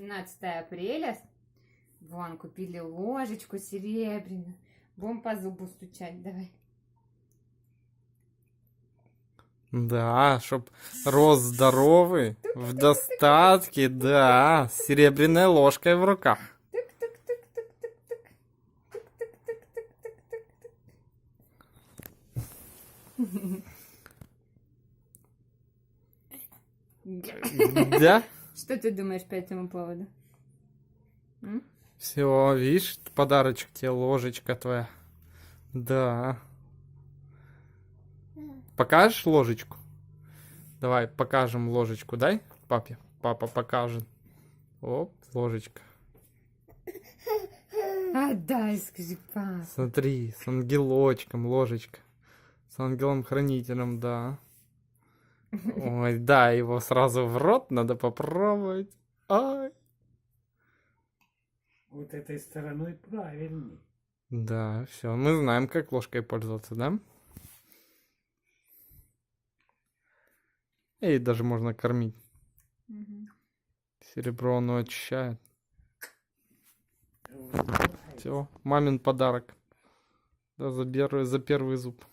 17 апреля. Вон, купили ложечку серебряную. Будем по зубу стучать, давай. Да, чтоб рос здоровый, в достатке, да, с серебряной ложкой в руках. Да? Что ты думаешь по этому поводу? Все, видишь, подарочек тебе, ложечка твоя. Да. Покажешь ложечку? Давай, покажем ложечку, дай папе. Папа покажет. Оп, ложечка. Отдай, скажи, папа. Смотри, с ангелочком ложечка. С ангелом-хранителем, да. Ой, да, его сразу в рот надо попробовать. Ай. Вот этой стороной правильней. Да, все, мы знаем, как ложкой пользоваться, да? И даже можно кормить. Серебро оно очищает. Все, мамин подарок. Да, за первый зуб.